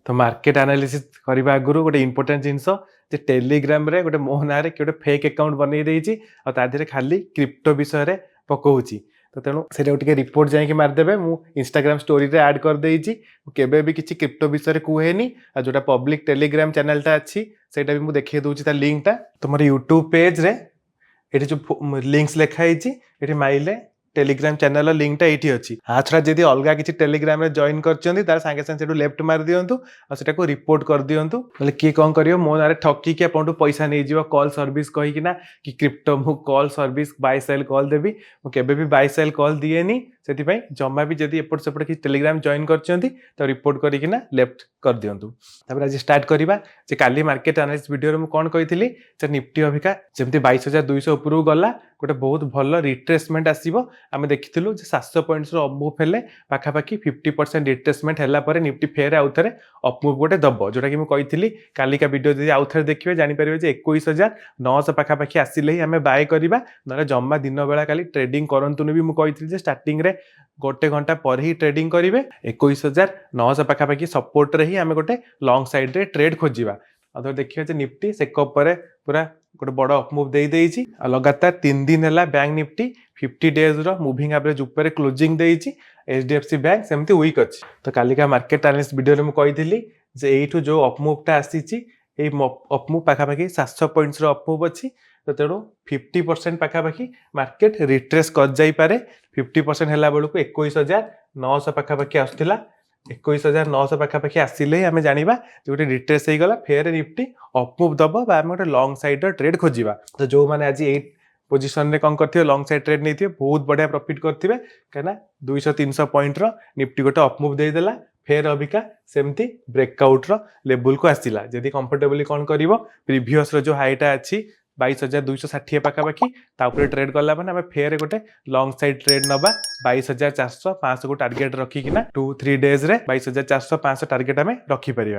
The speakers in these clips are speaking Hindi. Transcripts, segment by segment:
तो मार्केट एनालिसिस करबा आगु गोटे इंपोर्टेंट जिनस जे टेलीग्राम रे गोटे मो ना रे गोटे फेक अकाउंट बनै देछि आ ता देरे खाली क्रिप्टो विषय रे पकोउछि तो तेणु से रिपोर्ट जाकि मारिदेवे मुझे इंस्टाग्राम स्टोरी रे ऐड कर देछि केबे भी किसी क्रिप्टो विषय कहेनी आ जोटा पब्लिक टेलीग्राम चैनलटा अच्छी सेटा भी मुझे देखिए दूसरी ता लिंकटा तुम यूट्यूब पेज रे ये जो लिंक्स लिखाई ये माइले टेलीग्राम चैनल लिंकटा ये अच्छी आ छड़ा जब अलग किसी टेलीग्राम जॉइन कर सागे सागे लेफ्ट मार दिंतु और रिपोर्ट कर दिंतु बोले किए कौन कर मो ना ठकिकी आपको पैसा नहीं जीव कॉल सर्विस कहीकिना कि क्रिप्टो मु call service buy sell call देवी मुझे भी बाय सेल कॉल दिएनी से जमा भी जब एपट सेपट किसी टेलीग्राम जॉइन कर रिपोर्ट करना लेफ्ट कर दिंतु आज स्टार्ट करवा काली मार्केट एनालिसिस वीडियो में कौन कही निफ्टी अभिका जमी 22,200 उपरକୁ गला गोटे बहुत भल रिट्रेसमेंट आसो आम देखी 700 पॉइंट्स अबमुव हेले पाखापाखि 50% रिट्रेसमेंट है निफ्टी फेर आउ थे अपमुव गोटे दब जोटा कि मुझे कालिका वीडियो जब आउ थे देखिए जानीपर 21,900 पाखापाखि आसिले ही आम बाय करवा ना जमा दिन बेला काली ट्रेडिंग करतुनि भी मुझे स्टार्टिंग रे गोटे घंटा पर ही ट्रेडिंग करेंगे 21,900 पाखापाखि सपोर्ट रे ही आम गोटे लॉन्ग साइड रे ट्रेड खोजा और देखिए निफ्टी से पूरा गोटे बड़ अपमुव दे देछि लगातार 3 दिन है बैंक निफ्टी 50 डेज रो मूविंग एवरेज ऊपर क्लोजिंग देछि HDFC बैंक सेमती वीक अच्छी तो कालिका मार्केट एनालिसिस वीडियो में कही ये जो अपमुवटा आसी अपमुव पाखापाखि 700 पॉइंट्स अपमुव अच्छी तो तेणु 50% पाखापाखि मार्केट रिट्रेस कर जाई पारे 50% है बेलू 21,900 पाखापाखि आसला 21,900 पाखापाखि आसिले आम जाना गोटे रिट्रेस हो गला फेर निफ्टी अपमुव दब आम गोटे लॉन्ग साइड ट्रेड खोजा तो जो मैंने आज 8 पोजिशन में कौन करते लॉन्ग साइड ट्रेड नहीं बहुत बढ़िया प्रॉफिट करते कहीं 200-300 पॉइंट निफ्टी गोटे अपमुव देदेला फेर अबिका सेमती ब्रेकआउट लेवल को आसला जदि कंफर्टेबली कौन कर प्रीवियस जो हाईटा अच्छी 22,260 पाखापाखि ट्रेड कला आम फेर गोटे लॉन्ग साइड ट्रेड नवा 22,400-500 को टार्गेट रखिकिना 2-3 डेज रे 22,400-500 टार्गेट आम रखिपर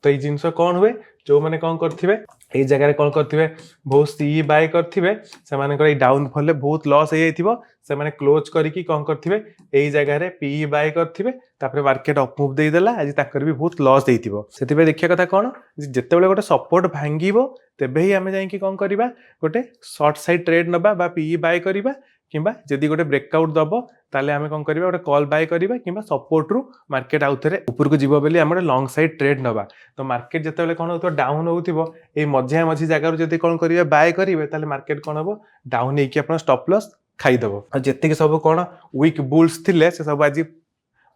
तो ये जिनस कौन हुए जो मैंने कौन करथिबे ए जगह कौन करथिबे बहुत सी बाय करथिबे से माने डाउनफॉल ले बहुत लॉस हो जाइथिबो से माने क्लोज करिकी कौन करथिबे एई जगह रे पी बाय करथिबे तापर मार्केट अपमुव दे देला आज ताकर भी बहुत लॉस देइथिबो सेतिबे देखिया कथा कोन जेते बेले गोटे सपोर्ट भांगीबो तेबे ही आमे जाईकी कौन करिबा गोटे शॉर्ट साइड ट्रेड नबा बा पी बाय करिबा किंबा जदि गोटे ब्रेकआउट दब ताले आमे कौन करिबा गोटे कॉल बाय करिबा किंबा सपोर्ट रु मार्केट आउ थे ऊपर को जीवो बेली आम लॉन्ग साइड ट्रेड नबा तो मार्केट जिते बेले कौन होतो डाउन होउथिबो ए मझिया मझी जगह जदि कौन करिबा बाय करिवे ताले मार्केट कौन हबो डाउन हेकी आपन स्टॉप लॉस खाइदेव और जितने सब कौन वीक बुल्स थिले से सब आज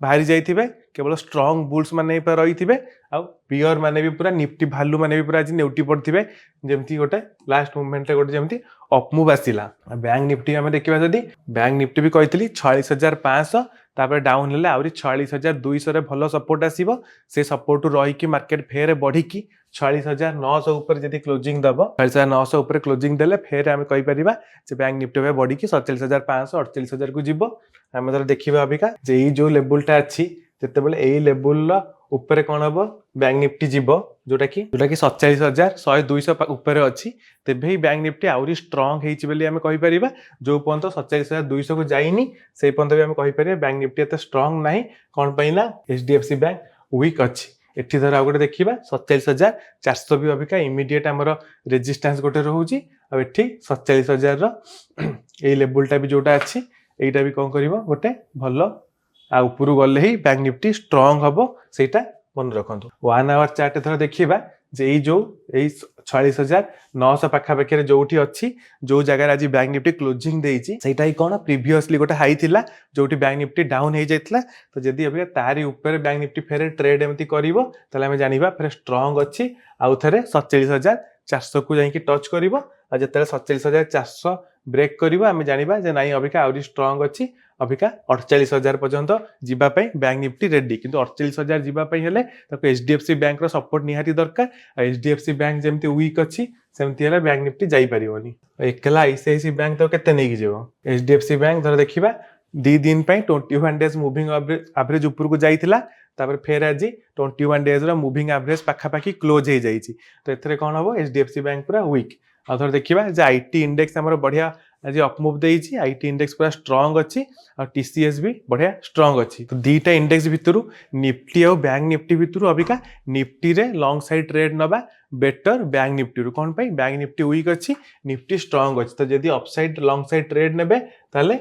बाहरी जाइथिबे केवल स्ट्रॉन्ग बुल्स माने रही थे आउ पियर माने भी पूरा निफ्टी भालू माने भी पूरा आज नेउटी पड़थिबे जेमती गोटे लास्ट मूवमेंट रे गोटे जेमती अपमुव आसिला बैंक निफ्टी आम देखा जदि बैंक निफ्टी भी कही 46,500 तापर डाउन हेले आउरी 46,200 रे भलो सपोर्ट आसीबो से सपोर्ट रही कि मार्केट फेर बढ़िकी 46,900 ऊपर जदि क्लोजिंग दब 46,900 ऊपर क्लोजिंग देले फेर आम कहि परिबा जे बैंक निफ्टी बढ़िकी 47,500 48,000 को जीवो आम देखा अबिका जे जो लेवलटा अच्छी जिते बेले यही लेवल ऊपर कौन हम बैंक निफ्टी जीव जोटा कि 47,100-200 ऊपर अच्छी तेबे ही बैंक निफ्टी आउरी स्ट्रॉन्ग होती आम कहीपर जो पर्यंत 47,200 को जाइनी से पर्यंत भी आम कहीपर बैंक निफ्टी एत स्ट्रॉन्ग ना कौन पाइना HDFC बैंक वीक अच्छी एठी धर आउ गोटे देखा 47,400 भी अबिका इमिडिएट आमर रेजिस्टेंस गोटे रोचे आ 47,000 ये लेवलटा भी जोटा अच्छी यहीटा भी कौन कर गोटे भल आ ऊपर गले ही बैंक निफ्टी स्ट्रॉन्ग हम सेटा मन रखु 1 आवर चार्ट थोड़ा देखा जे जो 46,900 पाखापाखि जो अच्छी जो जगह आज बैंक निफ्टी क्लोजिंग देछि सेटा ही कौन प्रीवियसली गोटे हाई थिला जोटी बैंक निफ्टी डाउन हो जाइथिला तो जदि अभी तारी ऊपर बैंक निफ्टी फेर ट्रेड एमती करिवो ताले हमें जानिबा फेर स्ट्रॉन्ग अच्छी आउ थे 47,400 को जाइकी टच करिवो आ जते 47,400 ब्रेक करिवो आमे जानिबा जे नाइ अबिका आउरी स्ट्रॉन्ग अच्छी अबिका 48,000 पर्यंत जीवाई बैंक निफ्टी रेडी किंतु 48,000 जीवाई हेले ताको HDFC बैंक रो सपोर्ट निहाती दरकार HDFC बैंक जेमती वीक अच्छी सेमती हेले बैंक निफ्टी जाई परिवनी एकला ICICI बैंक तो केते नेकी जेबो HDFC बैंक धर देखिबा 2 दिन पई 21 डेज मूविंग एवरेज ऊपर को जाइथिला तापर फेर आज 21 डेज रो मूविंग एवरेज पाखापाखि क्लोज हो जाइछि तो एथरे कोन हबो HDFC बैंक पूरा वीक आ थोड़ा देखिबा जे IT इंडेक्स हमर बढ़िया आज अप मुव देइछि आईटी इंडेक्स पूरा स्ट्रांग अछि और टीसीएस भी बढ़िया स्ट्रांग अछि तो दीटा इंडेक्स भितरु निफ्टी और बैंक निफ्टी भितरु अबिका निफ्टी रे लॉन्ग साइड ट्रेड नबा बेटर बैंक निफ्टी रु कोन पई बैंक निफ्टी वीक अछि निफ्टी स्ट्रांग अछि तो जदी अपसाइड लॉन्ग साइड ट्रेड नेबे ताले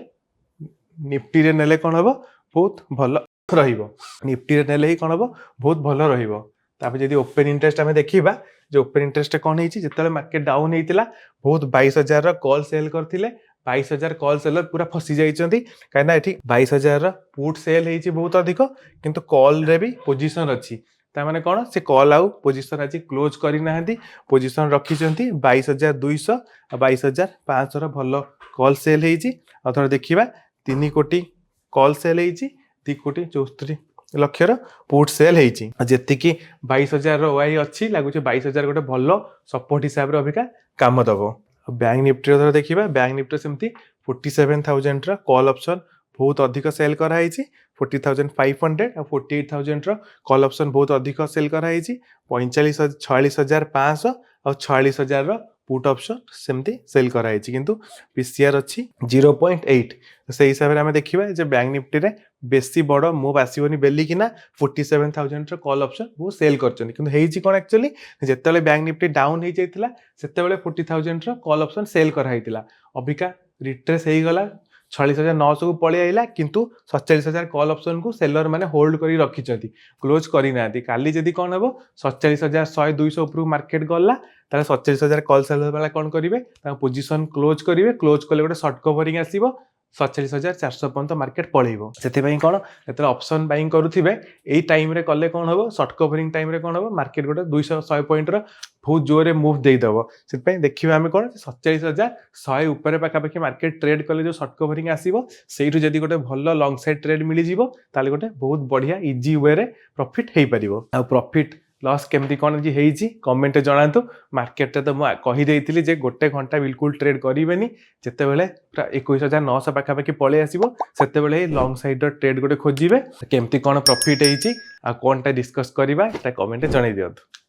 निफ्टी रे नेले कोन हबो बहुत भलो रहिबो निफ्टी रे नेले ही कोन हबो बहुत भलो रहिबो तापर जदी ओपन इंटरेस्ट हमें देखिबा जो ओपन इंटरेस्ट कोन हेछि जेतले मार्केट डाउन हेतिला बहुत 22000 रो कॉल सेल करथिले 22000 कॉल सेलर पूरा फसी जाइछंती काइना एठी 22000 रो पुट सेल हेछि बहुत अधिक किंतु कॉल रे भी पोजीशन अछि ता माने कोन से कॉल आउ पोजीशन आज क्लोज करि नाहंती पोजीशन रखिछंती 22200 आ 22500 रो भलो कॉल सेल हेछि अथर देखिबा 3 कोटी कॉल सेल हेछि 3 कोटी 64 लक्षर पुट सेल हेछि जेति कि 22000 रो वाई अछि लागुचे 22000 गोटे भलो सपोर्ट हिसाब रे अभिका काम दबो बैंक निफ्टी रो देखिबा बैंक निफ्टी सेमती 47000 रो कॉल ऑप्शन बहुत अधिक सेल करा हेछि 40500 और 48000 रो कॉल ऑप्शन बहुत अधिक सेल करा हेछि 46500 और 46000 रो पुट ऑप्शन सेमती सेल करा हेछि किंतु पीसीआर अछि 0.8 से हिसाब रे हमें देखिबा जे बैंक निफ्टी रे बेसी बड़ मूव आसीबनी बेली किना 47000 रो कॉल ऑप्शन वो सेल करचनी किंतु हेछि कोन एक्चुअली जेतेले बैंक निफ्टी डाउन हे जाइतिला सेतेबेले 40000 रो कॉल ऑप्शन सेल करा हेतिला अबिका रिट्रेस हेई गला 46900 को पळे आइला किंतु 47000 कॉल ऑप्शन को सेलर माने होल्ड करी रखिचंती क्लोज करी नाती काली जदी कोन हबो 47100 200 ऊपर मार्केट गला ताले 47000 कॉल सेलर वाला कोन करिवे ता पोजीशन क्लोज करिवे क्लोज कले गोटे शॉर्ट कवरिंग आसीबो 47400 पर्यंत मार्केट पळेइबो सेते पई कोन एतले ऑप्शन बाइंग करूथिबे एई टाइम रे कले कोन हबो शॉर्ट कवरिंग टाइम रे कोन हबो मार्केट गोटे 200 100 पॉइंट रो बहुत जोरे मूव देई दबो सेते पई देखिबा हमें कोन 47100 ऊपर पाखा पाखी मार्केट ट्रेड कले जो शॉर्ट कवरिंग आसीबो सेइठु जदी गोटे भलो लॉन्ग साइड ट्रेड मिली जीवो ताले गोटे बहुत बढ़िया इजी वे रे प्रॉफिट हेई परिबो आ प्रॉफिट लॉस केमती कोन जी हेइची कमेंट जणांतु मार्केट तो मु कहि देइतिली जे गोटे घंटा बिल्कुल ट्रेड करिवेनी जेते बेले पूरा 21900 पाखा पाखी पळे आसीबो सेते बेले लॉन्ग साइड ट्रेड गोटे खोजिबे केमती कोन प्रॉफिट हेइची आ कोनटा डिस्कस करिबा ता कमेंट जणाई दियंतु।